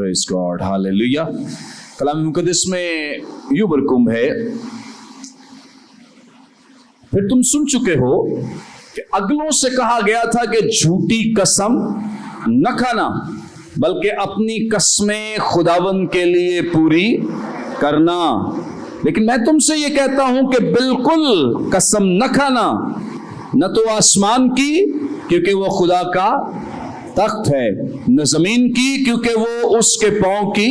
Praise God, hallelujah. कलाम मुकद्दस में यूं बरकुम है, फिर तुम सुन चुके हो कि अगलों से कहा गया था कि झूठी कसम न खाना, बल्कि अपनी कसमें खुदावंद के लिए पूरी करना। लेकिन मैं तुमसे ये कहता हूं कि बिल्कुल कसम न खाना, न तो आसमान की क्योंकि वो खुदा का तख्त है, न जमीन की क्योंकि वो उसके पांव की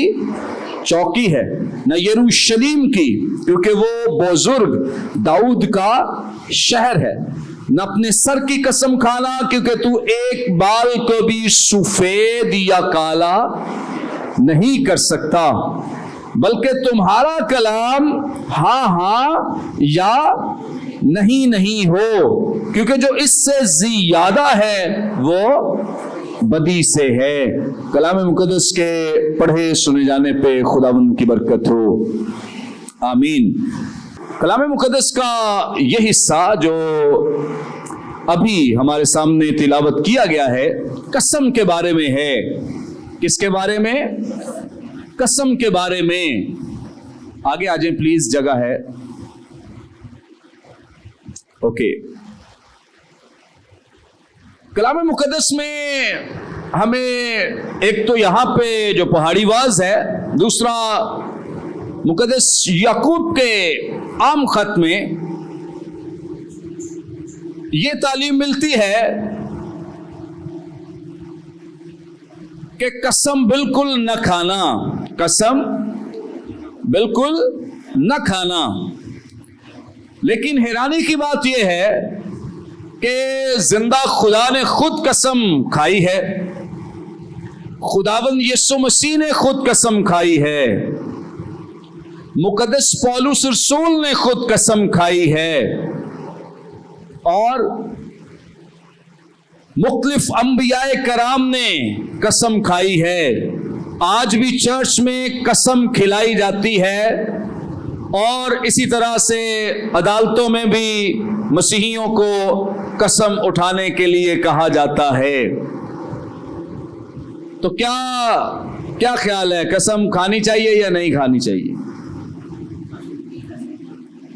चौकी है, न यरूशलेम की क्योंकि वो बुजुर्ग दाऊद का शहर है, न अपने सर की कसम खाना क्योंकि तू एक बाल को भी सफेद या काला नहीं कर सकता, बल्कि तुम्हारा कलाम हाँ हाँ या नहीं नहीं हो, क्योंकि जो इससे ज्यादा है वो बदी से है। कलाम मुकद्दस के पढ़े सुने जाने पे खुदावंद की बरकत हो, आमीन। कलाम मुकद्दस का ये हिस्सा जो अभी हमारे सामने तिलावत किया गया है, कसम के बारे में है। किसके बारे में? कसम के बारे में। आगे आ जाए प्लीज, जगह है। ओके, कलाम मुकद्दस में हमें एक तो यहां पे जो पहाड़ी वाज है, दूसरा मुकद्दस याकूब के आम खत में ये तालीम मिलती है कि कसम बिल्कुल न खाना, कसम बिल्कुल न खाना। लेकिन हैरानी की बात यह है कि जिंदा खुदा ने खुद कसम खाई है, खुदावंद यीशु मसीह ने खुद कसम खाई है, मुकद्दस पौलुस रसूल ने खुद कसम खाई है, और मुख्तलिफ अंबियाए कराम ने कसम खाई है। आज भी चर्च में कसम खिलाई जाती है, और इसी तरह से अदालतों में भी मसीहियों को कसम उठाने के लिए कहा जाता है। तो क्या ख्याल है, कसम खानी चाहिए या नहीं खानी चाहिए?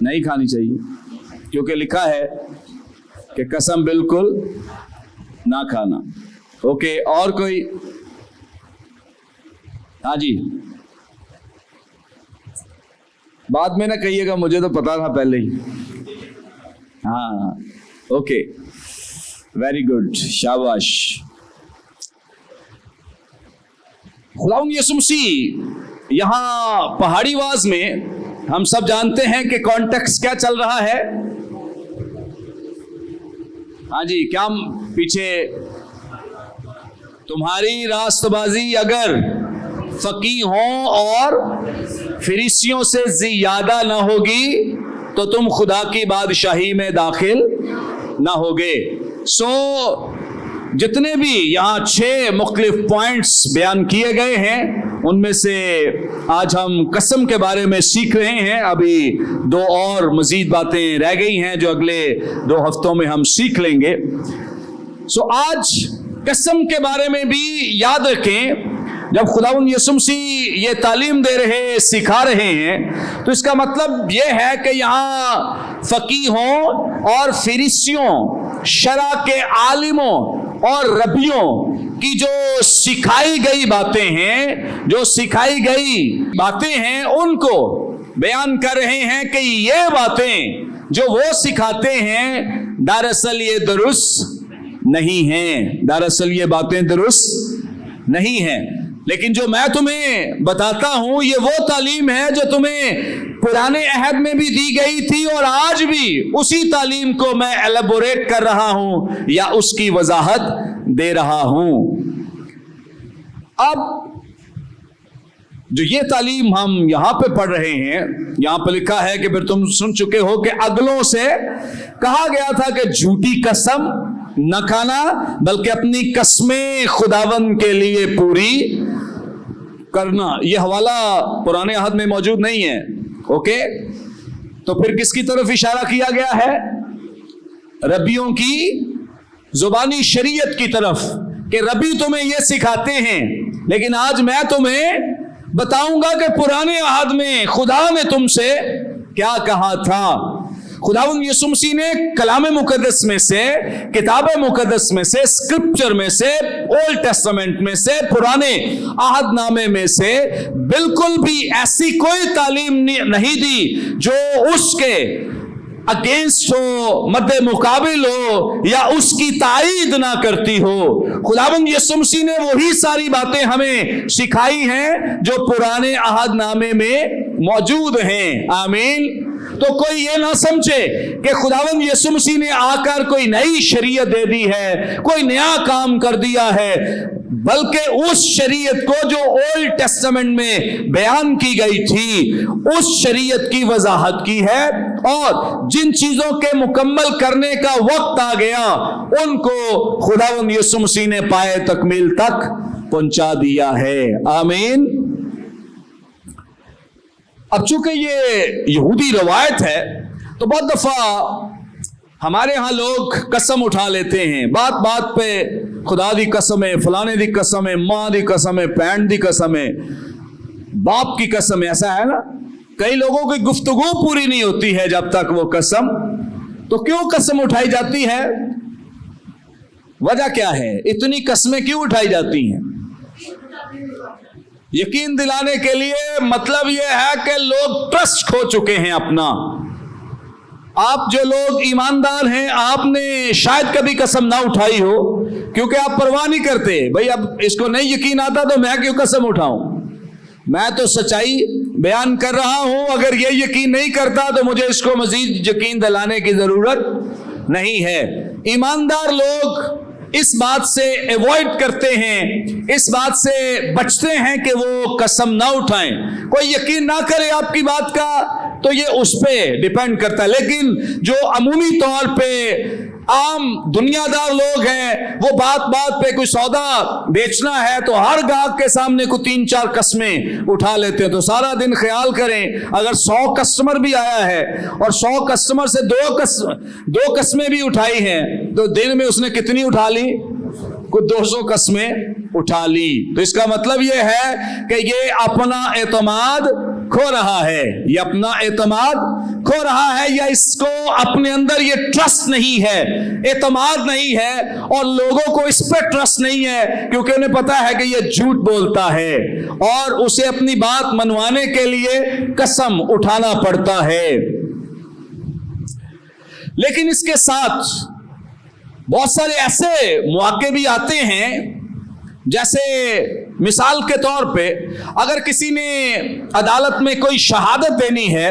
नहीं खानी चाहिए, क्योंकि लिखा है कि कसम बिल्कुल ना खाना। ओके, और कोई? हाँ जी, बाद में ना कहिएगा मुझे तो पता था पहले ही। हाँ, ओके, वेरी गुड, शाबाश। खुदावंद यीशु मसीह यहां पहाड़ी वाज में, हम सब जानते हैं कि कॉन्टेक्स्ट क्या चल रहा है। हाँ जी, क्या पीछे? तुम्हारी रास्तबाजी अगर फकीहों और फरीसियों से ज्यादा न होगी तो तुम खुदा की बादशाही में दाखिल न होगे। जितने भी यहाँ 6 मुख्तलिफ पॉइंट्स बयान किए गए हैं, उनमें से आज हम कसम के बारे में सीख रहे हैं। अभी 2 और मजीद बातें रह गई हैं जो अगले 2 हफ्तों में हम सीख लेंगे। आज कसम के बारे में भी याद रखें, जब खुदावंद यीशु मसीह ये तालीम दे रहे, सिखा रहे हैं, तो इसका मतलब ये है कि यहाँ फकीहों और फरीसियों, शरा के आलिमों और रबियों की जो सिखाई गई बातें हैं, जो सिखाई गई बातें हैं, उनको बयान कर रहे हैं कि ये बातें जो वो सिखाते हैं दरअसल ये दुरुस्त नहीं हैं, दरअसल ये बातें दुरुस्त नहीं हैं। लेकिन जो मैं तुम्हें बताता हूं ये वो तालीम है जो तुम्हें पुराने अहद में भी दी गई थी, और आज भी उसी तालीम को मैं एलेबोरेट कर रहा हूं या उसकी वजाहत दे रहा हूं। अब जो ये तालीम हम यहां पे पढ़ रहे हैं, यहां पे लिखा है कि फिर तुम सुन चुके हो कि अगलों से कहा गया था कि झूठी कसम न खाना, बल्कि अपनी कसमें खुदावंद के लिए पूरी करना। यह हवाला पुराने अहद में मौजूद नहीं है। ओके, तो फिर किसकी तरफ इशारा किया गया है? रबियों की जुबानी शरीयत की तरफ, कि रबी तुम्हें यह सिखाते हैं लेकिन आज मैं तुम्हें बताऊंगा कि पुराने अहद में खुदा ने तुमसे क्या कहा था। खुदावंद यीशु मसीह ने कलाम मुकद्दस में से, किताब मुकद्दस में से, स्क्रिप्चर में से, ओल्ड टेस्टामेंट में से, पुराने अहद नामे में से बिल्कुल भी ऐसी कोई तालीम नहीं दी जो उसके अगेंस्ट हो, मद्दे मुकाबिल हो या उसकी ताईद ना करती हो। खुदावंद यीशु मसीह ने वही सारी बातें हमें सिखाई हैं जो पुराने अहद नामे में मौजूद हैं। आमीन। तो कोई ये ना समझे कि खुदावंद यीशु मसीह ने आकर कोई नई शरीयत दे दी है, कोई नया काम कर दिया है, बल्कि उस शरीयत को जो ओल्ड टेस्टामेंट में बयान की गई थी उस शरीयत की वजाहत की है, और जिन चीजों के मुकम्मल करने का वक्त आ गया उनको खुदावंद यीशु मसीह ने पाए तकमील तक पहुंचा दिया है। आमीन। अब चूंकि ये यहूदी रवायत है तो बहुत दफा हमारे यहां लोग कसम उठा लेते हैं, बात बात पे खुदा दी कसम है, फलाने दी कसम है, मां दी कसम है, पैंट दी कसम है, बाप की कसम है। ऐसा है ना, कई लोगों की गुफ्तगू पूरी नहीं होती है जब तक वो कसम। तो क्यों कसम उठाई जाती है? वजह क्या है? इतनी कस्में क्यों उठाई जाती हैं? यकीन दिलाने के लिए। मतलब यह है कि लोग ट्रस्ट खो चुके हैं अपना। आप जो लोग ईमानदार हैं, आपने शायद कभी कसम ना उठाई हो क्योंकि आप परवाह नहीं करते। भाई अब इसको नहीं यकीन आता तो मैं क्यों कसम उठाऊं? मैं तो सच्चाई बयान कर रहा हूं, अगर ये यकीन नहीं करता तो मुझे इसको मजीद यकीन दिलाने की जरूरत नहीं है। ईमानदार लोग इस बात से अवॉइड करते हैं, इस बात से बचते हैं कि वो कसम ना उठाएं। कोई यकीन ना करे आपकी बात का तो ये उस पे डिपेंड करता है, लेकिन जो अमूमी तौर पे आम दुनियादार लोग हैं वो बात बात पे कोई सौदा बेचना है तो हर गाहक के सामने को 3-4 कस्में उठा लेते हैं। तो सारा दिन ख्याल करें, अगर 100 कस्टमर भी आया है और 100 कस्टमर से 2 कस्में भी उठाई हैं तो दिन में उसने कितनी उठा ली? कुछ 200 कस्में उठा ली। तो इसका मतलब यह है कि ये अपना एतमाद खो रहा है, ये अपना एतमाद खो रहा है, या इसको अपने अंदर ये ट्रस्ट नहीं है, एतमाद नहीं है, और लोगों को इस पर ट्रस्ट नहीं है क्योंकि उन्हें पता है कि ये झूठ बोलता है और उसे अपनी बात मनवाने के लिए कसम उठाना पड़ता है। लेकिन इसके साथ बहुत सारे ऐसे मौके भी आते हैं, जैसे मिसाल के तौर पे अगर किसी ने अदालत में कोई शहादत देनी है,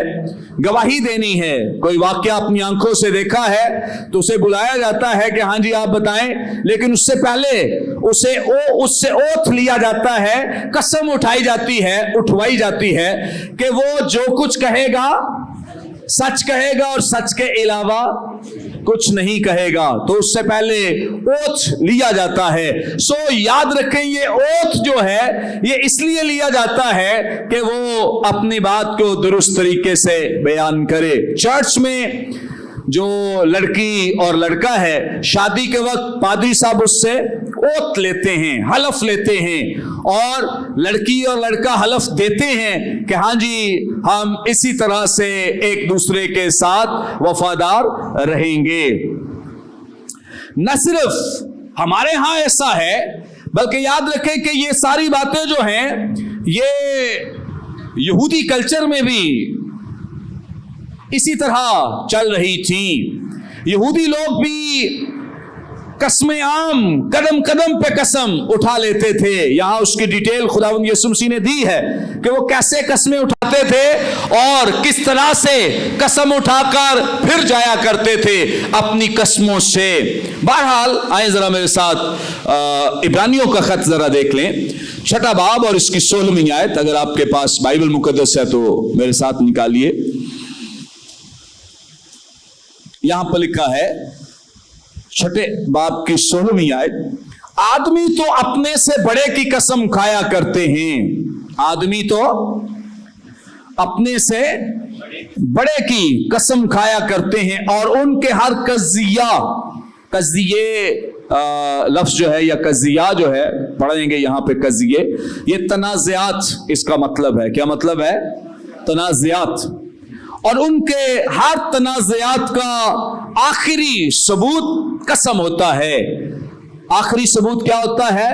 गवाही देनी है, कोई वाकया अपनी आंखों से देखा है तो उसे बुलाया जाता है कि हाँ जी आप बताएं, लेकिन उससे पहले उससे ओथ लिया जाता है, कसम उठाई जाती है, उठवाई जाती है कि वो जो कुछ कहेगा सच कहेगा और सच के अलावा कुछ नहीं कहेगा। तो उससे पहले ओथ लिया जाता है। सो याद रखें, ये ओथ जो है ये इसलिए लिया जाता है कि वो अपनी बात को दुरुस्त तरीके से बयान करे। चर्च में जो लड़की और लड़का है, शादी के वक्त पादरी साहब उससे ओथ लेते हैं, हलफ लेते हैं, और लड़की और लड़का हलफ देते हैं कि हाँ जी हम इसी तरह से एक दूसरे के साथ वफादार रहेंगे। न सिर्फ हमारे यहां ऐसा है, बल्कि याद रखें कि ये सारी बातें जो हैं ये यहूदी कल्चर में भी इसी तरह चल रही थी। यहूदी लोग भी कसमें आम कदम कदम पे कसम उठा लेते थे। यहां उसकी डिटेल खुदावंद यीशु मसीह ने दी है कि वो कैसे कसमें उठाते थे और किस तरह से कसम उठाकर फिर जाया करते थे अपनी कसमों से। बहरहाल आए जरा मेरे साथ इब्रानियों का खत जरा देख लें, 6 बाब और इसकी 16वीं आयत। अगर आपके पास बाइबल मुकद्दस है तो मेरे साथ निकालिए। यहां पर लिखा है 6 बाब की 16वीं आयत, आदमी तो अपने से बड़े की कसम खाया करते हैं। आदमी तो अपने से बड़े की कसम खाया करते हैं और उनके हर कज़िये लफ्ज जो है या कज़िया जो है पढ़ेंगे यहाँ पे कज़िये। ये तनाज़ात इसका मतलब है, क्या मतलब है? तनाज़ात। और उनके हर तनाज़ात का आखिरी सबूत कसम होता है। आखिरी सबूत क्या होता है?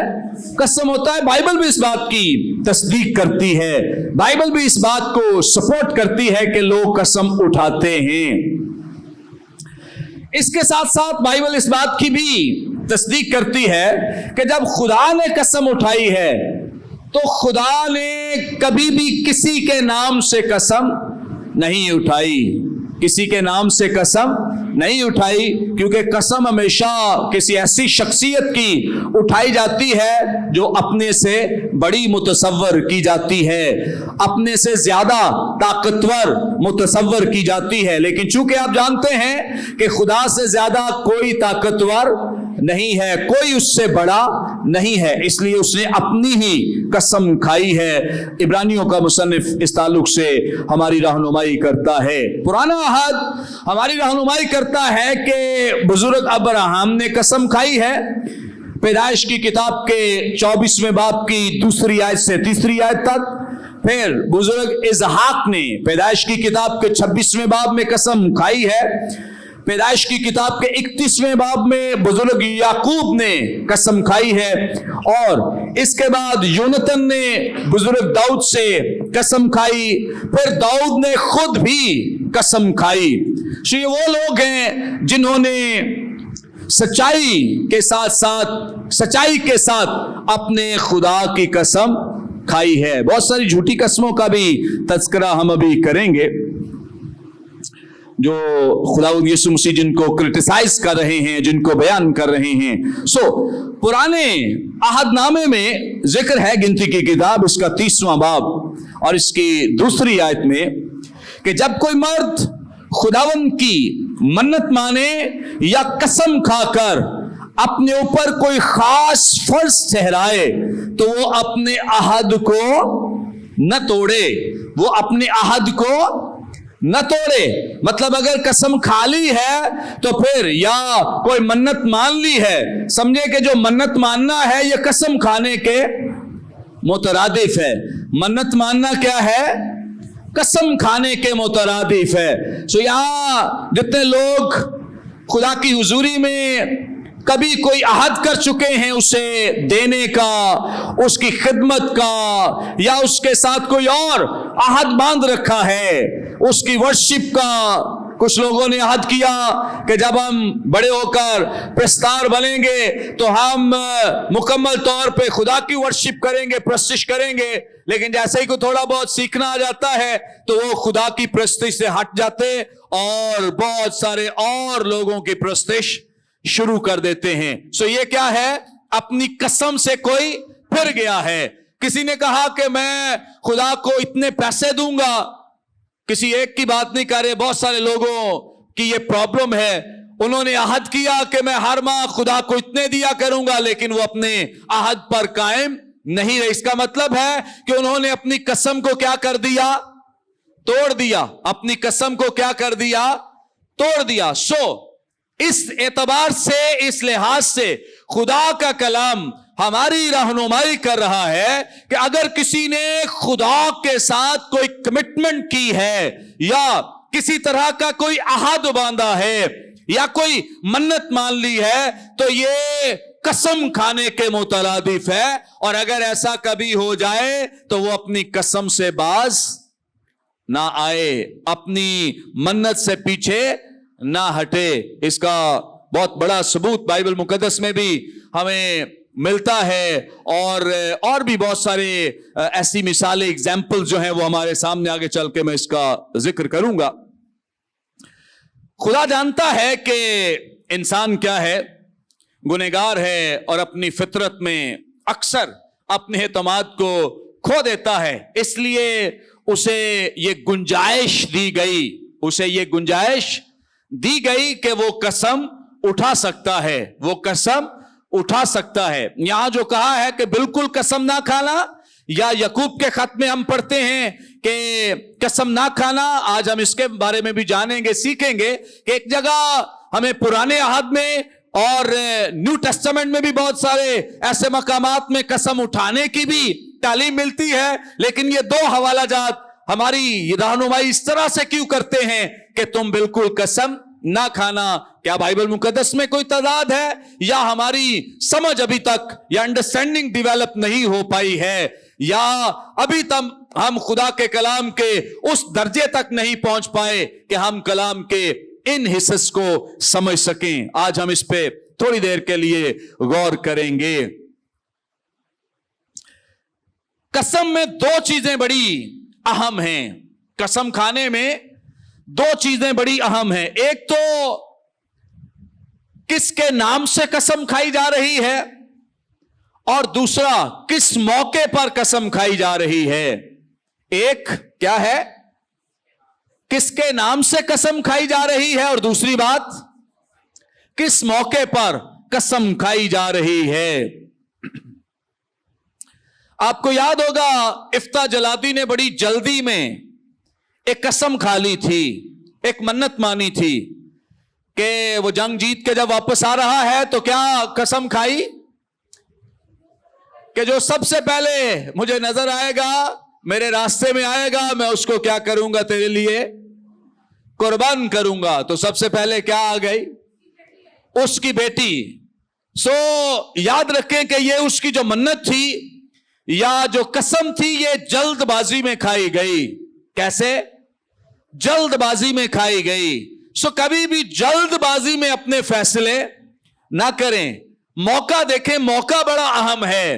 कसम होता है। बाइबल भी इस बात की तस्दीक करती है, बाइबल भी इस बात को सपोर्ट करती है कि लोग कसम उठाते हैं। इसके साथ साथ बाइबल इस बात की भी तस्दीक करती है कि जब खुदा ने कसम उठाई है तो खुदा ने कभी भी किसी के नाम से कसम नहीं उठाई, किसी के नाम से कसम नहीं उठाई, क्योंकि कसम हमेशा किसी ऐसी शख्सियत की उठाई जाती है जो अपने से बड़ी मुतसव्वर की जाती है, अपने से ज्यादा ताकतवर मुतसव्वर की जाती है। लेकिन चूंकि आप जानते हैं कि खुदा से ज्यादा कोई ताकतवर नहीं है, कोई उससे बड़ा नहीं है, इसलिए उसने अपनी ही कसम खाई है। इब्रानियों का मुसन्निफ इस ताल्लुक से हमारी रहनुमाई करता है। पुराना अहद हमारी रहनुमाई करता है कि बुजुर्ग अब्राहम ने कसम खाई है। पैदाइश की किताब के 24वें बाब की 2 आयत से 3 आयत तक। फिर बुजुर्ग इजहाक ने पैदाइश की किताब के 26वें बाब में कसम खाई है। पैदाइश की किताब के 31वें बाब में बुजुर्ग याकूब ने कसम खाई है। और इसके बाद यूनतन ने बुजुर्ग दाऊद से कसम खाई। फिर दाऊद ने खुद भी कसम खाई। तो ये वो लोग हैं जिन्होंने सच्चाई के साथ अपने खुदा की कसम खाई है। बहुत सारी झूठी कसमों का भी तज़किरा हम अभी करेंगे, जो खुदावंद यीशु मसीह जिनको क्रिटिसाइज कर रहे हैं, जिनको बयान कर रहे हैं। पुराने अहदनामे में जिक्र है, गिनती की किताब इसका 30वां बाब और इसकी 2 आयत में, कि जब कोई मर्द खुदावंद की मन्नत माने या कसम खाकर अपने ऊपर कोई खास फर्ज ठहराए तो वो अपने अहद को न तोड़े, वो अपने अहद को न तोड़े। मतलब अगर कसम खा ली है तो फिर, या कोई मन्नत मान ली है, समझे कि जो मन्नत मानना है ये कसम खाने के मुतरादिफ है। मन्नत मानना क्या है? कसम खाने के मुतरादिफ है। सो यहाँ जितने लोग खुदा की हुजूरी में कभी कोई अहद कर चुके हैं उसे देने का, उसकी खिदमत का, या उसके साथ कोई और अहद बांध रखा है, उसकी वर्शिप का, कुछ लोगों ने अहद किया कि जब हम बड़े होकर प्रस्तार बनेंगे तो हम मुकम्मल तौर पे खुदा की वर्शिप करेंगे, प्रस्तिश करेंगे। लेकिन जैसे ही को थोड़ा बहुत सीखना आ जाता है तो वो खुदा की प्रस्तिश से हट जाते और बहुत सारे और लोगों की प्रस्तिश शुरू कर देते हैं। सो ये क्या है? अपनी कसम से कोई फिर गया है। किसी ने कहा कि मैं खुदा को इतने पैसे दूंगा, किसी एक की बात नहीं कर रहे, बहुत सारे लोगों की ये प्रॉब्लम है। उन्होंने अहद किया कि मैं हर माह खुदा को इतने दिया करूंगा, लेकिन वो अपने अहद पर कायम नहीं रहे। इसका मतलब है कि उन्होंने अपनी कसम को क्या कर दिया? तोड़ दिया। अपनी कसम को क्या कर दिया? तोड़ दिया। इस एतबार से, इस लिहाज से खुदा का कलाम हमारी रहनुमाई कर रहा है कि अगर किसी ने खुदा के साथ कोई कमिटमेंट की है, या किसी तरह का कोई अहद बांधा है, या कोई मन्नत मान ली है, तो ये कसम खाने के मुतरादिफ है। और अगर ऐसा कभी हो जाए तो वो अपनी कसम से बाज ना आए, अपनी मन्नत से पीछे ना हटे। इसका बहुत बड़ा सबूत बाइबल मुकद्दस में भी हमें मिलता है, और भी बहुत सारे ऐसी मिसालें, एग्जाम्पल जो हैं वो हमारे सामने आगे चल के मैं इसका जिक्र करूंगा। खुदा जानता है कि इंसान क्या है, गुनहगार है, और अपनी फितरत में अक्सर अपने एतमाद को खो देता है। इसलिए उसे ये गुंजाइश दी गई, उसे ये गुंजाइश दी गई कि वो कसम उठा सकता है, वो कसम उठा सकता है। यहां जो कहा है कि बिल्कुल कसम ना खाना, या यकूब के खत में हम पढ़ते हैं कि कसम ना खाना, आज हम इसके बारे में भी जानेंगे, सीखेंगे कि एक जगह हमें पुराने अहद में اور न्यू टेस्टामेंट में भी बहुत सारे ऐसे मकामात में कसम उठाने की भी तालीम मिलती है, लेकिन ये दो हवाला जात हमारी रहनुमाई इस तरह से क्यों करते हैं कि तुम बिल्कुल कसम ना खाना? क्या बाइबल मुकद्दस में कोई तजाद है, या हमारी समझ अभी तक या अंडरस्टैंडिंग डेवलप नहीं हो पाई है, या अभी तक हम खुदा के कलाम के उस दर्जे तक नहीं पहुंच पाए कि हम कलाम के इन हिस्स को समझ सकें? आज हम इस पे थोड़ी देर के लिए गौर करेंगे। कसम में दो चीजें बड़ी अहम हैं। कसम खाने में दो चीजें बड़ी अहम हैं। एक तो किसके नाम से कसम खाई जा रही है, और दूसरा किस मौके पर कसम खाई जा रही है। एक क्या है, किसके नाम से कसम खाई जा रही है, और दूसरी बात किस मौके पर कसम खाई जा रही है। आपको याद होगा इफ्ता जलादी ने बड़ी जल्दी में एक कसम खा ली थी, एक मन्नत मानी थी कि वो जंग जीत के जब वापस आ रहा है तो क्या कसम खाई कि जो सबसे पहले मुझे नजर आएगा, मेरे रास्ते में आएगा, मैं उसको क्या करूंगा, तेरे लिए कुर्बान करूंगा। तो सबसे पहले क्या आ गई, उसकी बेटी। सो याद रखें कि ये उसकी जो मन्नत थी या जो कसम थी, ये जल्दबाजी में खाई गई। कैसे? जल्दबाजी में खाई गई। सो कभी भी जल्दबाजी में अपने फैसले ना करें, मौका देखें। मौका बड़ा अहम है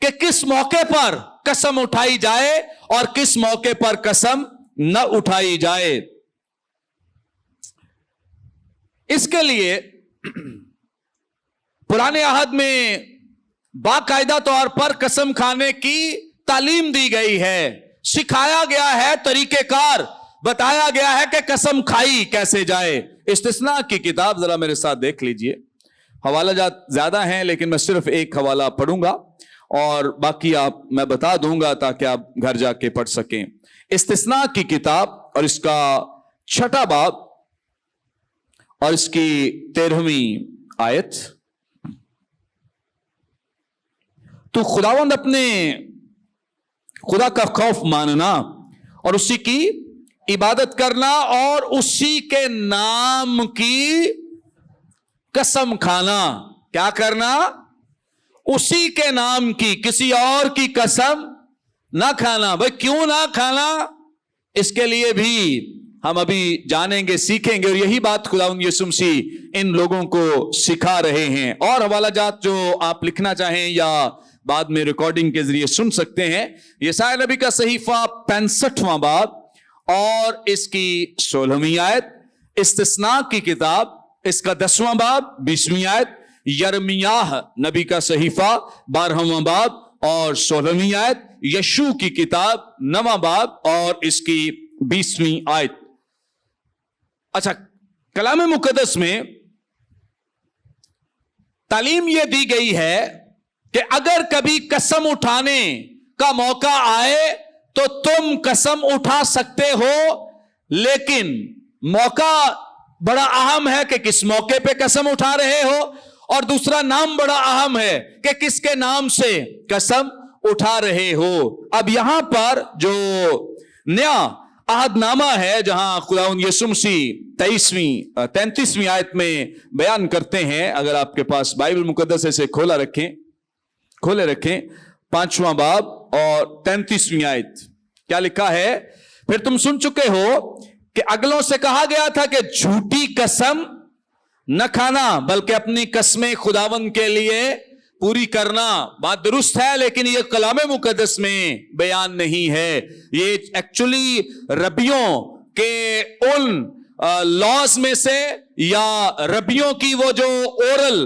कि किस मौके पर कसम उठाई जाए और किस मौके पर कसम न उठाई जाए। इसके लिए पुराने अहद में बाकायदा तौर पर कसम खाने की तालीम दी गई है, सिखाया गया है, तरीकेकार बताया गया है कि कसम खाई कैसे जाए। इस्तिस्ना की किताब जरा मेरे साथ देख लीजिए। हवाला ज्यादा हैं, लेकिन मैं सिर्फ एक हवाला पढ़ूंगा और बाकी मैं बता दूंगा ताकि आप घर जाके पढ़ सकें। इस्तिस्ना की किताब और इसका 6वां बाब और इसकी 13वीं आयत। तो खुदावंद अपने खुदा का खौफ मानना और उसी की इबादत करना और उसी के नाम की कसम खाना। क्या करना? उसी के नाम की, किसी और की कसम ना खाना। भाई क्यों ना खाना, इसके लिए भी हम अभी जानेंगे, सीखेंगे, और यही बात खुदावंद यीशु मसीह इन लोगों को सिखा रहे हैं। और हवाला जात जो आप लिखना चाहें या बाद में रिकॉर्डिंग के जरिए सुन सकते हैं। यशायाह नबी का सहीफा 65वां बाब और इसकी 16वीं आयत। इस्तिस्ना की किताब इसका 10वां बाब 20वीं आयत। यर्मियाह नबी का सहीफा 12वां बाब और 16वीं आयत। यशू की किताब 9वां बाब और इसकी 20वीं आयत। अच्छा, कलाम मुकद्दस में तालीम यह दी गई है कि अगर कभी कसम उठाने का मौका आए तो तुम कसम उठा सकते हो, लेकिन मौका बड़ा अहम है कि किस मौके पे कसम उठा रहे हो, और दूसरा नाम बड़ा अहम है कि किसके नाम से कसम उठा रहे हो। अब यहां पर जो नया अहदनामा है, जहां खुदावंद यीशु मसीह 33वीं आयत में बयान करते हैं, अगर आपके पास बाइबल मुकद्दस से खोले रखें 5वां बाब और 33वीं आयत। क्या लिखा है? फिर तुम सुन चुके हो कि अगलों से कहा गया था कि झूठी कसम न खाना, बल्कि अपनी कसमें खुदावंद के लिए पूरी करना। बात दुरुस्त है, लेकिन यह कलाम मुकद्दस में बयान नहीं है। ये एक्चुअली रबियों के उन लॉज में से, या रबियों की वो जो ओरल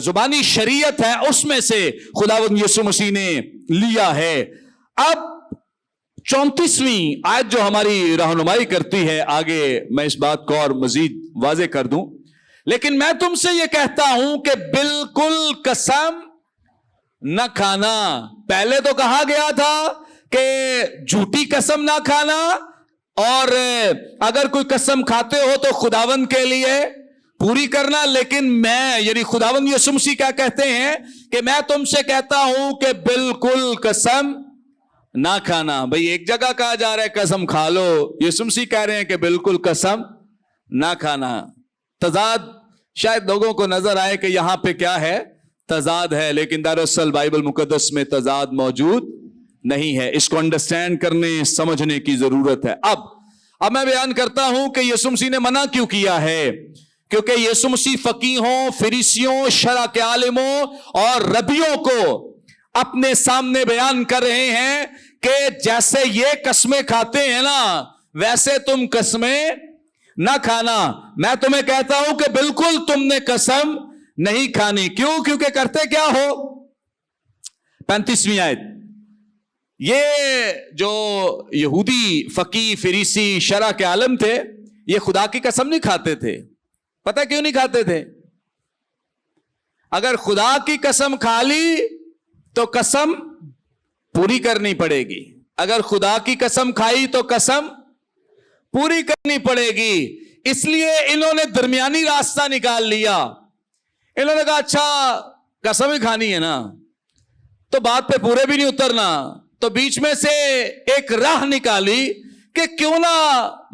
जुबानी शरीयत है उसमें से खुदावंद यीशु मसीह ने लिया है। अब 34वीं आयत जो हमारी रहनुमाई करती है, आगे मैं इस बात को और मजीद वाजे कर दूं, लेकिन मैं तुमसे यह कहता हूं कि बिल्कुल कसम न खाना। पहले तो कहा गया था कि झूठी कसम ना खाना, और अगर कोई कसम खाते हो तो खुदावंद के लिए पूरी करना, लेकिन मैं यानी खुदावंद यीशु मसीह क्या कहते हैं कि मैं तुमसे कहता हूं कि बिल्कुल कसम ना खाना। भाई एक जगह कहा जा रहा है कसम खा लो, यीशु मसीह कह रहे हैं कि बिल्कुल कसम ना खाना। तजाद शायद लोगों को नजर आए कि यहां पे क्या है, तजाद है, लेकिन दरअसल बाइबल मुकद्दस में तजाद मौजूद नहीं है। इसको अंडरस्टैंड करने समझने की जरूरत है। अब मैं बयान करता हूं कि यीशु मसीह ने मना क्यों किया है, क्योंकि यीशु मसीह फकीहों, फरीसियों, शरा के आलिमों और रबियों को अपने सामने बयान कर रहे हैं कि जैसे ये कस्में खाते हैं ना, वैसे तुम कस्में ना खाना। मैं तुम्हें कहता हूं कि बिल्कुल तुमने कसम नहीं खानी। क्यों? क्योंकि करते क्या हो, 35वीं आयत, ये जो यहूदी फकी, फरीसी, शरा के आलम थे, ये खुदा की कसम नहीं खाते थे। पता क्यों नहीं खाते थे? अगर खुदा की कसम खा ली तो कसम पूरी करनी पड़ेगी, अगर खुदा की कसम खाई तो कसम पूरी करनी पड़ेगी। इसलिए इन्होंने दरमियानी रास्ता निकाल लिया। इन्होंने कहा अच्छा कसम ही खानी है ना, तो बात पे पूरे भी नहीं उतरना, तो बीच में से एक राह निकाली कि क्यों ना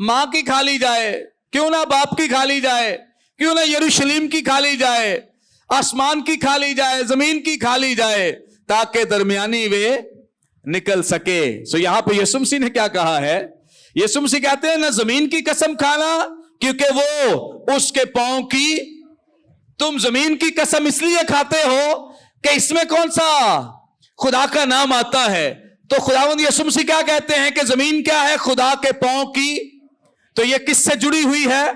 मां की खा ली जाए, क्यों ना बाप की खा ली जाए, क्यों ना यरूशलेम की खा ली जाए, आसमान की खा ली जाए, जमीन की खा ली जाए, ताकि दरमियानी वे निकल सके। सो यहां पे यीशु मसीह ने क्या कहा है? यीशु मसीह कहते हैं ना जमीन की कसम खाना, क्योंकि वो उसके पांव की, तुम जमीन की कसम इसलिए खाते हो कि इसमें कौन सा खुदा का नाम आता है। तो खुदावंद यीशु मसीह क्या कहते हैं कि जमीन क्या है? खुदा के पांव की। तो ये किससे जुड़ी हुई है?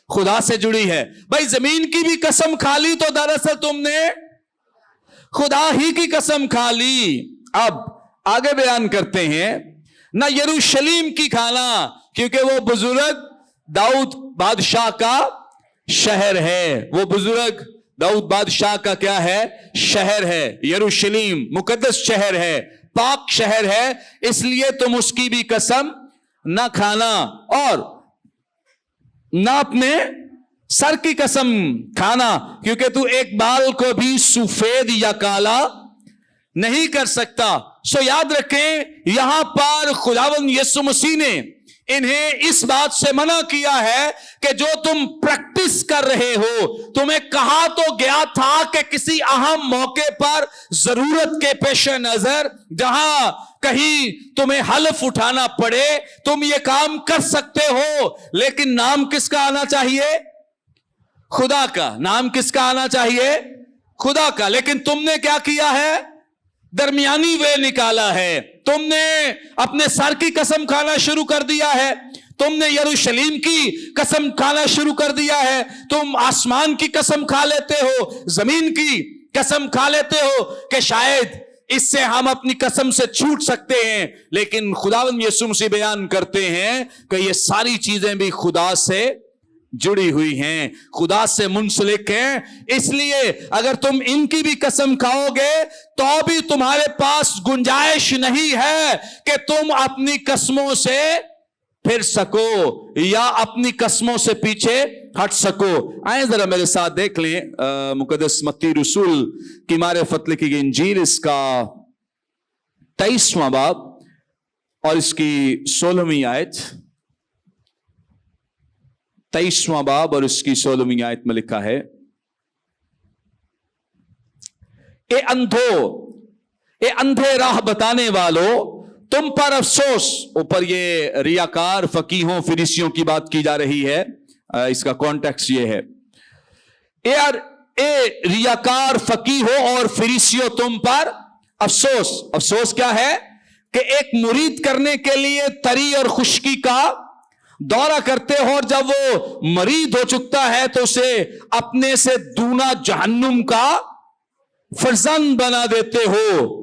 खुदा से जुड़ी है। भाई जमीन की भी कसम खा ली तो दरअसल तुमने खुदा ही की कसम खा ली। अब आगे बयान करते हैं, ना यरूशलेम की खाना, क्योंकि वो बुजुर्ग दाऊद बादशाह का शहर है। वो बुजुर्ग दाऊद बादशाह का क्या है? शहर है। यरूशलेम मुकद्दस शहर है, पाक शहर है, इसलिए तुम उसकी भी कसम ना खाना, और ना अपने सर की कसम खाना, क्योंकि तू एक बाल को भी सफेद या काला नहीं कर सकता। सो याद रखें, यहां पर खुदावंद यीशु मसीह ने इन्हें इस बात से मना किया है कि जो तुम प्रैक्टिस कर रहे हो, तुम्हें कहा तो गया था कि किसी अहम मौके पर, जरूरत के पेश नजर, जहां कहीं तुम्हें हल्फ उठाना पड़े, तुम ये काम कर सकते हो, लेकिन नाम किसका आना चाहिए? खुदा का। नाम किसका आना चाहिए? खुदा का। लेकिन तुमने क्या किया है? दरमियानी वे निकाला है। तुमने अपने सर की कसम खाना शुरू कर दिया है, तुमने यरूशलेम की कसम खाना शुरू कर दिया है, तुम आसमान की कसम खा लेते हो, जमीन की कसम खा लेते हो कि शायद इससे हम अपनी कसम से छूट सकते हैं। लेकिन खुदावंद यीशु मसीह बयान करते हैं कि ये सारी चीजें भी खुदा से जुड़ी हुई हैं, खुदा से मुंसलिक हैं। इसलिए अगर तुम इनकी भी कसम खाओगे तो भी तुम्हारे पास गुंजाइश नहीं है कि तुम अपनी कसमों से फिर सको या अपनी कसमों से पीछे हट सको। आए जरा मेरे साथ देख लें मुकद्दस मत्ती रसूल की मारिफत लिखी गई इंजील, इसका 23वां बाब और इसकी 16वीं आयत। 23वां बाब और इसकी 16वीं आयत में लिखा है, ए अंधो, ए अंधे राह बताने वालों, तुम पर अफसोस। ऊपर ये रियाकार, फकीहों, फरीसियों की बात की जा रही है। इसका कॉन्टेक्स्ट ये है, ए रियाकार, फकीहों और फरीसियों, तुम पर अफसोस। अफसोस क्या है? कि एक मुरीद करने के लिए तरी और खुश्की का दौरा करते हो, और जब वो मरीद हो चुकता है तो उसे अपने से दूना जहन्नुम का फर्जंद बना देते हो।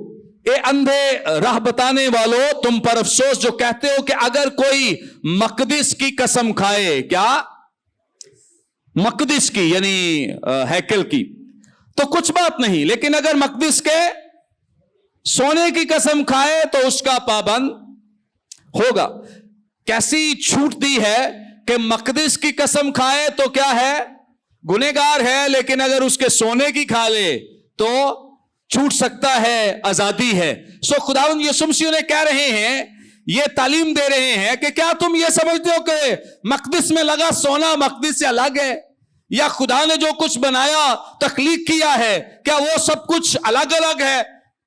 ए अंधे राह बताने वालों, तुम पर अफसोस जो कहते हो कि अगर कोई मकदिस की कसम खाए, क्या? मकदिस की यानी हैकल की, तो कुछ बात नहीं, लेकिन अगर मकदिस के सोने की कसम खाए तो उसका पाबंद होगा। कैसी छूट दी है कि मकदिस की कसम खाए तो क्या है? गुनहगार है, लेकिन अगर उसके सोने की खा ले तो छूट सकता है, आजादी है। सो खुदावंद यीशु मसीह ने कह रहे हैं, ये तालीम दे रहे हैं कि क्या तुम ये समझते हो कि मकदस में लगा सोना मकदस से अलग है, या खुदा ने जो कुछ बनाया तख्लीक किया है क्या वो सब कुछ अलग अलग है?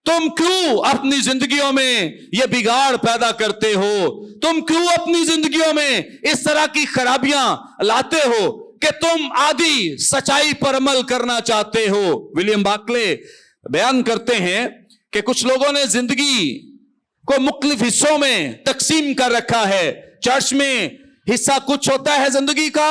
तुम क्यों अपनी जिंदगियों में ये बिगाड़ पैदा करते हो? तुम क्यों अपनी जिंदगियों में इस तरह की खराबियां लाते हो कि तुम आधी सच्चाई पर अमल करना चाहते हो? विलियम बार्कले बयान करते हैं कि कुछ लोगों ने जिंदगी को मुख्तलिफ हिस्सों में तकसीम कर रखा है। चर्च में हिस्सा कुछ होता है जिंदगी का,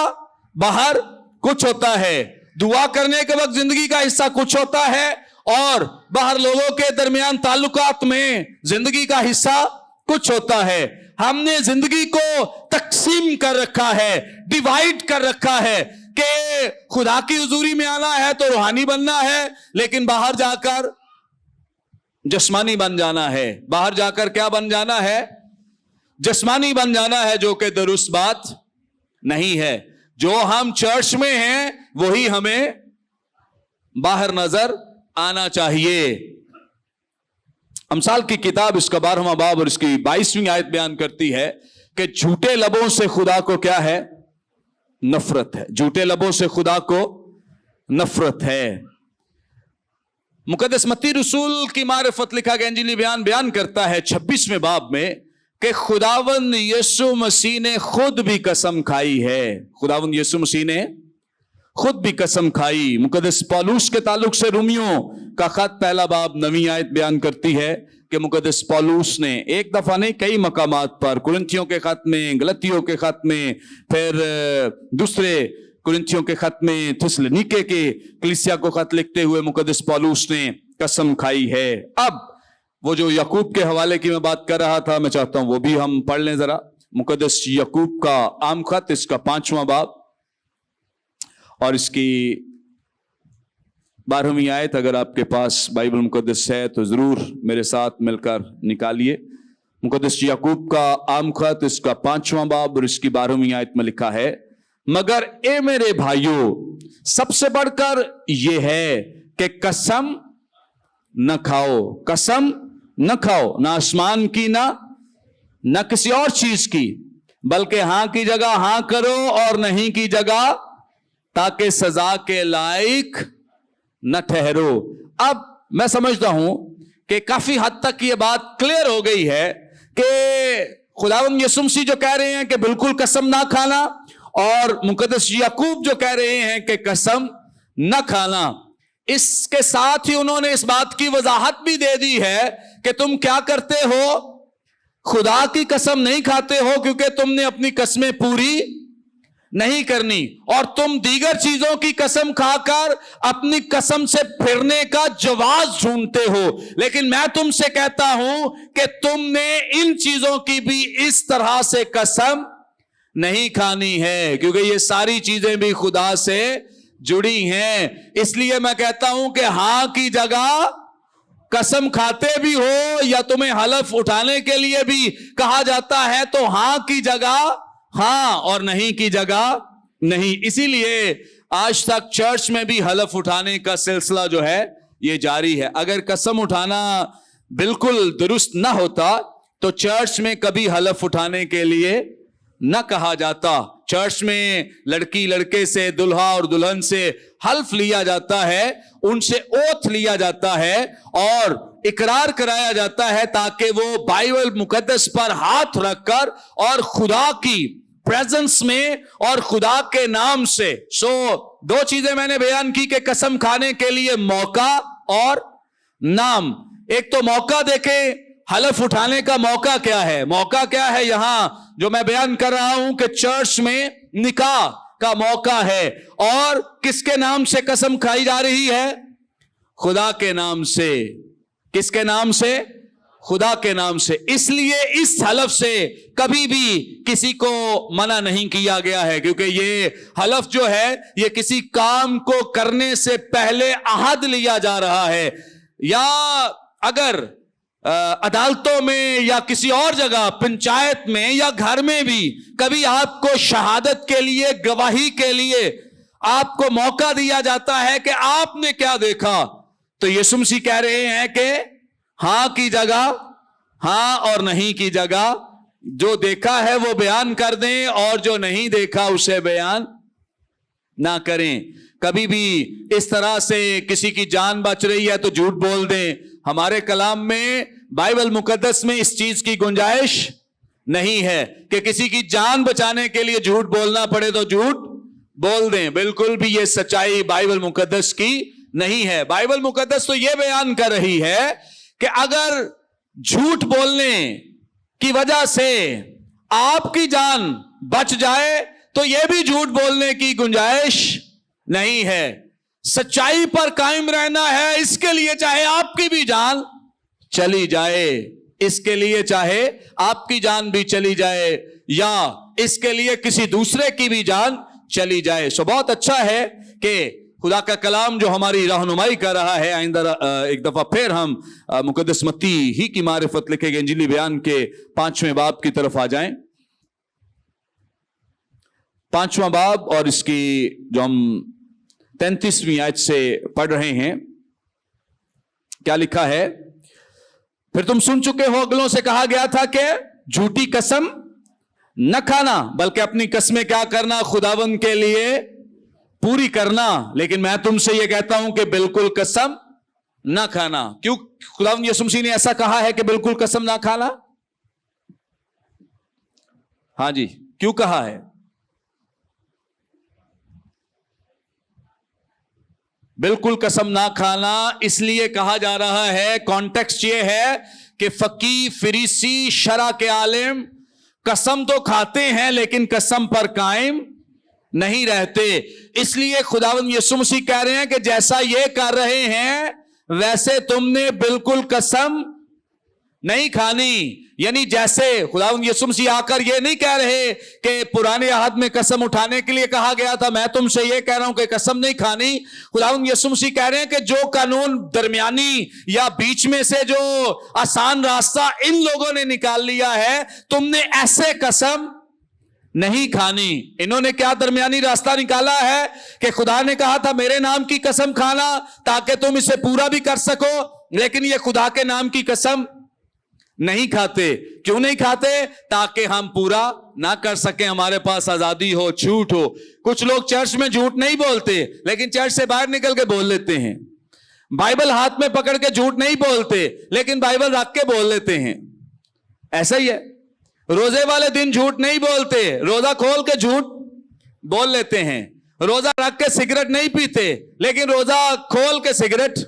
बाहर कुछ होता है। दुआ करने के वक्त जिंदगी का हिस्सा कुछ होता है, और बाहर लोगों के दरमियान ताल्लुकात में जिंदगी का हिस्सा कुछ होता है। हमने जिंदगी को तकसीम कर रखा है, डिवाइड कर रखा है कि खुदा की हुजूरी में आना है तो रूहानी बनना है, लेकिन बाहर जाकर जिस्मानी बन जाना है। बाहर जाकर क्या बन जाना है? जिस्मानी बन जाना है, जो कि दुरुस्त बात नहीं है। जो हम चर्च में हैं वही हमें बाहर नजर आना चाहिए। अमसाल की किताब इसका 12वां बाब और इसकी 22वीं आयत बयान करती है कि झूठे लबों से खुदा को क्या है? नफरत है। झूठे लबों से खुदा को नफरत है। मुकद्दस मत्ती रसूल की मारिफत लिखा गया इंजीली बयान करता है 26वें बाब में कि खुदावंद यीशु मसीह ने खुद भी कसम खाई है। खुदावंद यीशु मसीह ने खुद भी कसम खाई। मुकद्दस पौलुस के ताल्लुक से रोमियो का खत 1 बाब 9वीं आयत बयान करती है कि मुकद्दस पौलुस ने एक दफा नहीं कई मकामात पर, कुरिन्थियों के खत में, गलतियों के खत में, फिर दूसरे कुरिन्थियों के खत में, थिस्सलुनीके के कलीसिया को खत लिखते हुए मुकद्दस पौलुस ने कसम खाई है। अब वो जो याकूब के हवाले की मैं बात कर रहा था, मैं चाहता हूं वो भी हम पढ़ लें जरा। मुकद्दस याकूब का आम खत, इसका 5वां बाब और इसकी 12वीं आयत। अगर आपके पास बाइबल मुकद्दस है तो जरूर मेरे साथ मिलकर निकालिए। मुकद्दस याकूब का आम खत, इसका 5वां बाब और इसकी 12वीं आयत में लिखा है, मगर ए मेरे भाइयों, सबसे बढ़कर यह है कि कसम न खाओ। कसम न खाओ, ना आसमान की ना किसी और चीज की, बल्कि हां की जगह हां करो और नहीं की जगह, ताकि सजा के लायक न ठहरो। अब मैं समझता हूं कि काफी हद तक यह बात क्लियर हो गई है कि खुदावंद यीशु मसीह जो कह रहे हैं कि बिल्कुल कसम ना खाना, और मुकद्दस याकूब जो कह रहे हैं कि कसम न खाना, इसके साथ ही उन्होंने इस बात की वजाहत भी दे दी है कि तुम क्या करते हो? खुदा की कसम नहीं खाते हो क्योंकि तुमने अपनी कसमें पूरी नहीं करनी, और तुम दीगर चीजों की कसम खाकर अपनी कसम से फिरने का जवाब ढूंढते हो। लेकिन मैं तुमसे कहता हूं कि तुमने इन चीजों की भी इस तरह से कसम नहीं खानी है, क्योंकि ये सारी चीजें भी खुदा से जुड़ी हैं। इसलिए मैं कहता हूं कि हां की जगह कसम खाते भी हो, या तुम्हें हलफ उठाने के लिए भी कहा जाता है तो हां की जगह हां और नहीं की जगह नहीं। इसीलिए आज तक चर्च में भी हलफ उठाने का सिलसिला जो है ये जारी है। अगर कसम उठाना बिल्कुल दुरुस्त ना होता तो चर्च में कभी हलफ उठाने के लिए न कहा जाता। चर्च में लड़की लड़के से, दुल्हा और दुल्हन से हल्फ लिया जाता है, उनसे ओथ लिया जाता है और इकरार कराया जाता है, ताकि वो बाइबल मुकद्दस पर हाथ रखकर और खुदा की प्रेजेंस में और खुदा के नाम से। दो चीजें मैंने बयान की कि कसम खाने के लिए मौका और नाम। एक तो मौका देखें, हलफ उठाने का मौका क्या है? मौका क्या है? यहां जो मैं बयान कर रहा हूं कि चर्च में निकाह का मौका है, और किसके नाम से कसम खाई जा रही है? खुदा के नाम से। किसके नाम से? खुदा के नाम से। इसलिए इस हलफ से कभी भी किसी को मना नहीं किया गया है, क्योंकि ये हलफ जो है ये किसी काम को करने से पहले अहद लिया जा रहा है। या अगर अदालतों में या किसी और जगह, पंचायत में या घर में भी कभी आपको शहादत के लिए, गवाही के लिए آپ کو موقع دیا جاتا ہے کہ آپ نے کیا دیکھا، تو یسوع مسیح کہہ رہے ہیں کہ ہاں کی جگہ ہاں اور نہیں کی جگہ جو دیکھا ہے وہ بیان کر دیں اور جو نہیں دیکھا اسے بیان نہ کریں۔ کبھی بھی اس طرح سے کسی کی جان بچ رہی ہے تو جھوٹ بول دیں۔ ہمارے کلام میں، بائبل مقدس میں اس چیز کی گنجائش نہیں ہے کہ کسی کی جان بچانے کے لیے جھوٹ بولنا پڑے تو جھوٹ بول دیں۔ بالکل بھی یہ سچائی بائبل مقدس کی نہیں ہے۔ بائبل مقدس تو یہ بیان کر رہی ہے کہ اگر جھوٹ بولنے کی وجہ سے آپ کی جان بچ جائے تو یہ بھی جھوٹ بولنے کی گنجائش نہیں ہے۔ سچائی پر قائم رہنا ہے، اس کے لیے چاہے آپ کی بھی جان چلی جائے، اس کے لیے چاہے آپ کی جان بھی چلی جائے یا اس کے لیے کسی دوسرے کی بھی جان چلی جائے۔ سو بہت اچھا ہے کہ خدا کا کلام جو ہماری رہنمائی کر رہا ہے۔ آئندہ ایک دفعہ پھر ہم مقدس متی ہی کی معرفت لکھے گئے انجیلی بیان کے 5ویں باب کی طرف آ جائیں۔ 5واں باب اور اس کی جو ہم 33ویں آیت سے پڑھ رہے ہیں، کیا لکھا ہے؟ پھر تم سن چکے ہو اگلوں سے کہا گیا تھا کہ جھوٹی قسم نہ کھانا بلکہ اپنی قسمیں کیا کرنا، خداوند کے لیے پوری کرنا۔ لیکن میں تم سے یہ کہتا ہوں کہ بالکل قسم نہ کھانا۔ کیوں خداوند یسوع مسیح نے ایسا کہا ہے کہ بالکل قسم نہ کھانا؟ ہاں جی، کیوں کہا ہے؟ بالکل قسم نہ کھانا اس لیے کہا جا رہا ہے، کانٹیکسٹ یہ ہے کہ فقیہ، فریسی، شرع کے عالم قسم تو کھاتے ہیں لیکن قسم پر قائم نہیں رہتے۔ اس لیے خداوند یسوع مسیح کہہ رہے ہیں کہ جیسا یہ کر رہے ہیں ویسے تم نے بالکل قسم نہیں کھانی۔ یعنی جیسے خداوند یسوع مسیح آ کر یہ نہیں کہہ رہے کہ پرانے عہد میں قسم اٹھانے کے لیے کہا گیا تھا، میں تم سے یہ کہہ رہا ہوں کہ قسم نہیں کھانی۔ خداوند یسوع مسیح کہہ رہے ہیں کہ جو قانون درمیانی یا بیچ میں سے جو آسان راستہ ان لوگوں نے نکال لیا ہے، تم نے ایسے قسم نہیں کھانی۔ انہوں نے کیا درمیانی راستہ نکالا ہے کہ خدا نے کہا تھا میرے نام کی قسم کھانا تاکہ تم اسے پورا بھی کر سکو، لیکن یہ خدا کے نام کی قسم نہیں کھاتے۔ کیوں نہیں کھاتے؟ تاکہ ہم پورا نہ کر سکیں، ہمارے پاس آزادی ہو، چھوٹ ہو۔ کچھ لوگ چرچ میں جھوٹ نہیں بولتے لیکن چرچ سے باہر نکل کے بول لیتے ہیں۔ بائبل ہاتھ میں پکڑ کے جھوٹ نہیں بولتے لیکن بائبل رکھ کے بول لیتے ہیں۔ ایسا ہی ہے، روزے والے دن جھوٹ نہیں بولتے، روزہ کھول کے جھوٹ بول لیتے ہیں۔ روزہ رکھ کے سگریٹ نہیں پیتے لیکن روزہ کھول کے سگریٹ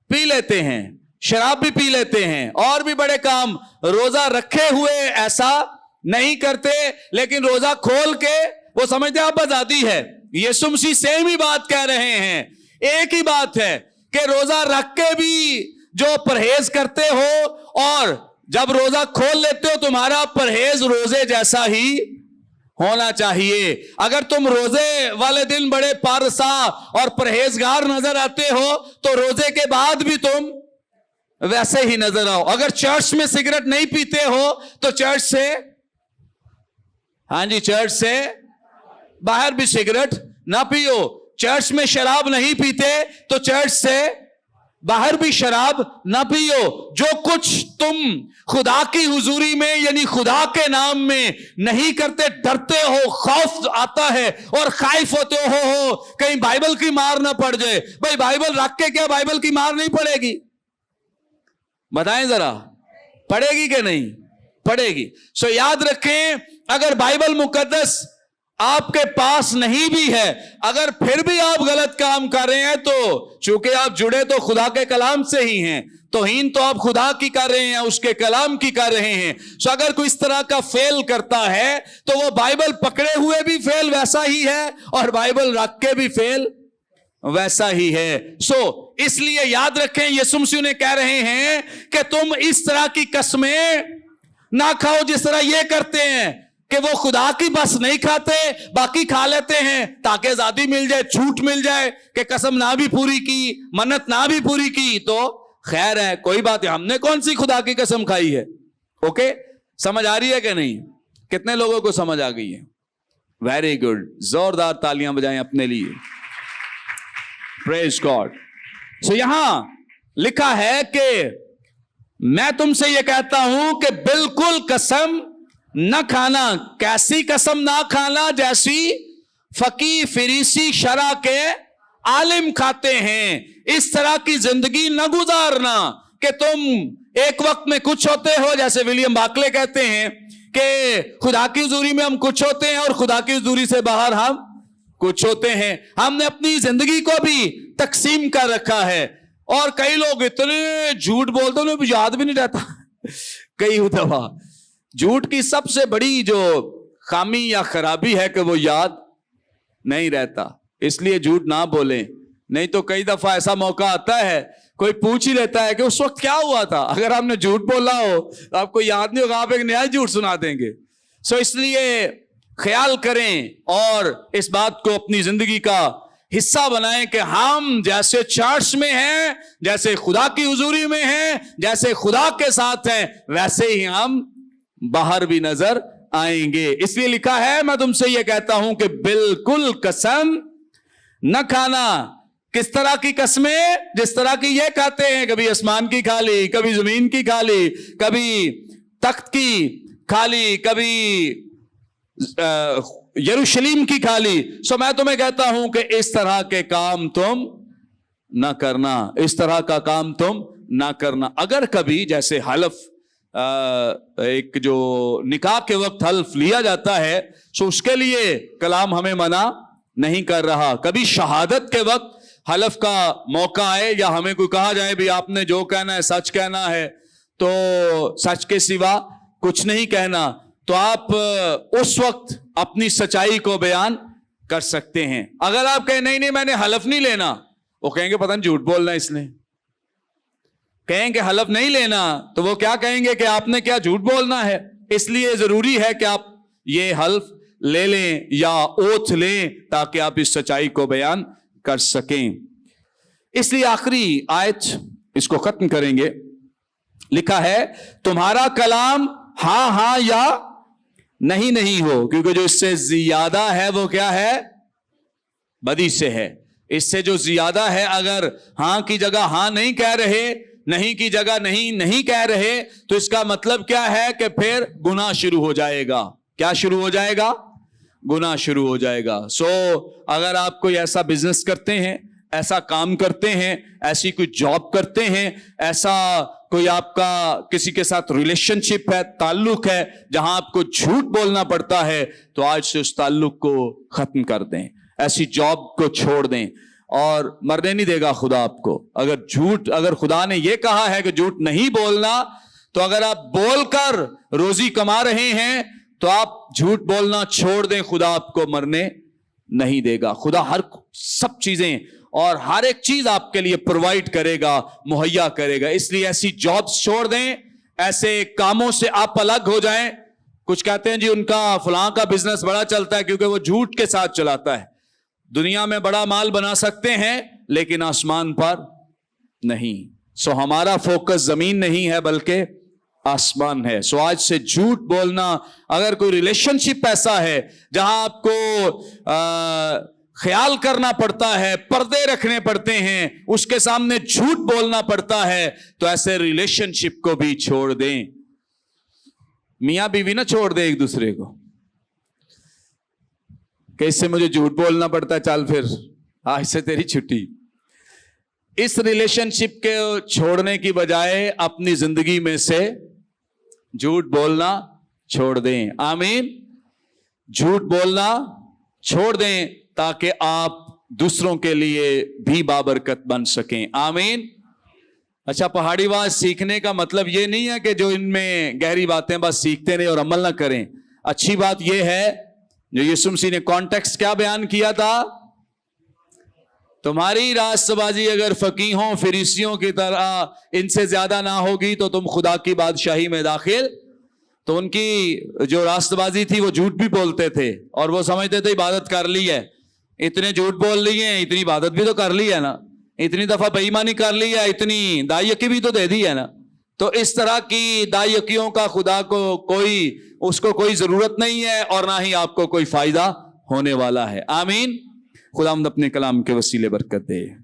پی لیتے ہیں، شراب بھی پی لیتے ہیں، اور بھی بڑے کام روزہ رکھے ہوئے ایسا نہیں کرتے لیکن روزہ کھول کے وہ سمجھتے ہیں اب آزادی ہے۔ یسوع مسیح سیم ہی بات کہہ رہے ہیں، ایک ہی بات ہے کہ روزہ رکھ کے بھی جو پرہیز کرتے ہو اور جب روزہ کھول لیتے ہو تمہارا پرہیز روزے جیسا ہی ہونا چاہیے۔ اگر تم روزے والے دن بڑے پارسا اور پرہیزگار نظر آتے ہو تو روزے کے بعد بھی تم ویسے ہی نظر آؤ۔ اگر چرچ میں سگریٹ نہیں پیتے ہو تو چرچ سے، ہاں جی، چرچ سے باہر بھی سگریٹ نہ پیو۔ چرچ میں شراب نہیں پیتے تو چرچ سے باہر بھی شراب نہ پیو۔ جو کچھ تم خدا کی حضوری میں یعنی خدا کے نام میں نہیں کرتے، ڈرتے ہو، خوف آتا ہے اور خائف ہوتے ہو کہیں بائبل کی مار نہ پڑ جائے۔ بھائی بائبل رکھ کے کیا بائبل کی مار نہیں پڑے گی؟ بتائیں ذرا، پڑے گی کہ نہیں پڑے گی؟ سو یاد رکھیں، اگر بائبل مقدس آپ کے پاس نہیں بھی ہے، اگر پھر بھی آپ غلط کام کر رہے ہیں تو چونکہ آپ جڑے تو خدا کے کلام سے ہی ہیں، توہین تو آپ خدا کی کر رہے ہیں، اس کے کلام کی کر رہے ہیں۔ سو اگر کوئی اس طرح کا فیل کرتا ہے تو وہ بائبل پکڑے ہوئے بھی فیل ویسا ہی ہے اور بائبل رکھ کے بھی فیل ویسا ہی ہے۔ سو اس لیے یاد رکھیں، یسوع مسیح نے کہہ رہے ہیں کہ تم اس طرح کی قسمیں نہ کھاؤ جس طرح یہ کرتے ہیں کہ وہ خدا کی بس نہیں کھاتے، باقی کھا لیتے ہیں تاکہ آزادی مل جائے، چھوٹ مل جائے کہ قسم نہ بھی پوری کی، منت نہ بھی پوری کی تو خیر ہے، کوئی بات ہے، ہم نے کون سی خدا کی قسم کھائی ہے؟ اوکے، سمجھ آ رہی ہے کہ نہیں؟ کتنے لوگوں کو سمجھ آ گئی ہے؟ वेरी गुड, जोरदार तालियां बजाएं अपने लिए। Praise God. सो यहां लिखा है कि मैं तुमसे यह कहता हूं कि बिल्कुल कसम न खाना। कैसी कसम ना खाना? जैसी फकीह फरीसी शरा के आलिम खाते हैं। इस तरह की जिंदगी न गुजारना कि तुम एक वक्त में कुछ होते हो, जैसे विलियम बाकले कहते हैं कि खुदा की हुजूरी में हम कुछ होते हैं और खुदा की हुजूरी से बाहर हम कुछ होते हैं। हमने अपनी जिंदगी को भी तकसीम कर रखा है। और कई लोग इतने झूठ बोलते हैं उन्हें याद भी नहीं रहता। कई दफा झूठ की सबसे बड़ी जो खामी या खराबी है कि वो याद नहीं रहता। इसलिए झूठ ना बोलें, नहीं तो कई दफा ऐसा मौका आता है कोई पूछ ही लेता है कि उस वक्त क्या हुआ था। अगर आपने झूठ बोला हो तो आपको याद नहीं होगा, आप एक नया झूठ सुना देंगे। सो इसलिए ख्याल करें और इस बात को अपनी जिंदगी का हिस्सा बनाएं कि हम जैसे चर्च में हैं, जैसे खुदा की हुजूरी में हैं, जैसे खुदा के साथ हैं, वैसे ही हम बाहर भी नजर आएंगे। इसलिए लिखा है मैं तुमसे यह कहता हूं कि बिल्कुल कसम न खाना। किस तरह की कसमें? जिस तरह की ये खाते हैं, कभी आसमान की खा ली, कभी जमीन की खा ली, कभी तख्त की खा ली, कभी यरूशलेम की खा ली। सो मैं तुम्हें कहता हूं कि इस तरह के काम तुम ना करना, इस तरह का काम तुम ना करना। अगर कभी जैसे हल्फ, एक जो निकाह के वक्त हल्फ लिया जाता है, सो उसके लिए कलाम हमें मना नहीं कर रहा। कभी शहादत के वक्त हल्फ का मौका आए या हमें कोई कहा जाए भी आपने जो कहना है सच कहना है, तो सच के सिवा कुछ नहीं कहना, तो आप उस वक्त अपनी सच्चाई को बयान कर सकते हैं। अगर आप कहें नहीं नहीं मैंने हल्फ नहीं लेना, वो कहेंगे पता नहीं झूठ बोलना इसने। कहेंगे हल्फ नहीं लेना तो वो क्या कहेंगे कि आपने क्या झूठ बोलना है। इसलिए जरूरी है कि आप ये हल्फ ले लें या ओथ लें ताकि आप इस सच्चाई को बयान कर सकें। इसलिए आखिरी आयत इसको खत्म करेंगे। लिखा है तुम्हारा कलाम हां हां या नहीं नहीं हो, क्योंकि जो इससे ज्यादा है वो क्या है? बदी से है। इससे जो ज्यादा है, अगर हां की जगह हां नहीं कह रहे, नहीं की जगह नहीं नहीं कह रहे, तो इसका मतलब क्या है कि फिर गुनाह शुरू हो जाएगा। क्या शुरू हो जाएगा? गुनाह शुरू हो जाएगा। सो अगर आप कोई ऐसा बिजनेस करते हैं, ऐसा काम करते हैं, ऐसी कोई जॉब करते हैं, ऐसा कोई आपका किसी के साथ रिलेशनशिप है, ताल्लुक है, जहां आपको झूठ बोलना पड़ता है, तो आज से उस ताल्लुक को खत्म कर दें, ऐसी जॉब को छोड़ दें। और मरने नहीं देगा खुदा आपको। अगर खुदा ने यह कहा है कि झूठ नहीं बोलना, तो अगर आप बोलकर रोजी कमा रहे हैं तो आप झूठ बोलना छोड़ दें, खुदा आपको मरने नहीं देगा। खुदा हर सब चीजें और हर एक चीज आपके लिए प्रोवाइड करेगा, मुहैया करेगा। इसलिए ऐसी जॉब्स छोड़ दें, ऐसे कामों से आप अलग हो जाएं। कुछ कहते हैं जी उनका फलां का बिजनेस बड़ा चलता है क्योंकि वो झूठ के साथ चलाता है। दुनिया में बड़ा माल बना सकते हैं लेकिन आसमान पर नहीं। सो हमारा फोकस जमीन नहीं है बल्कि आसमान है। सो आज से झूठ बोलना, अगर कोई रिलेशनशिप ऐसा है जहां आपको ख्याल करना पड़ता है, पर्दे रखने पड़ते हैं, उसके सामने झूठ बोलना पड़ता है, तो ऐसे रिलेशनशिप को भी छोड़ दें। मियां बीवी ना छोड़ दे एक दूसरे को, कैसे मुझे झूठ बोलना पड़ता है, चल फिर आज से तेरी छुट्टी। इस रिलेशनशिप के छोड़ने की बजाय अपनी जिंदगी में से झूठ बोलना छोड़ दें। आमीन। झूठ बोलना छोड़ दें ताकि आप दूसरों के लिए भी बाबरकत बन सकें। आमीन। अच्छा, पहाड़ी आवाज सीखने का मतलब यह नहीं है कि जो इनमें गहरी बातें बस सीखते रहे और अमल ना करें। अच्छी बात यह है जो यीशु मसीह ने कॉन्टेक्स्ट क्या बयान किया था, तुम्हारी रास्तबाजी अगर फकीहों फरीसियों की तरह इनसे ज्यादा ना होगी तो तुम खुदा की बादशाही में दाखिल। तो उनकी जो रास्तबाजी थी वो झूठ भी बोलते थे और वो समझते थे इबादत कर ली है, इतने झूठ बोल लिए हैं, इतनी इबादत भी तो कर ली है ना, इतनी दफा बेईमानी कर ली है, इतनी दायकी भी तो दे दी है ना। तो इस तरह की दायकियों का खुदा को उसको कोई जरूरत नहीं है और ना ही आपको कोई फायदा ہونے والا ہے. آمین. خداوند اپنے کلام کے وسیلے برکت دے.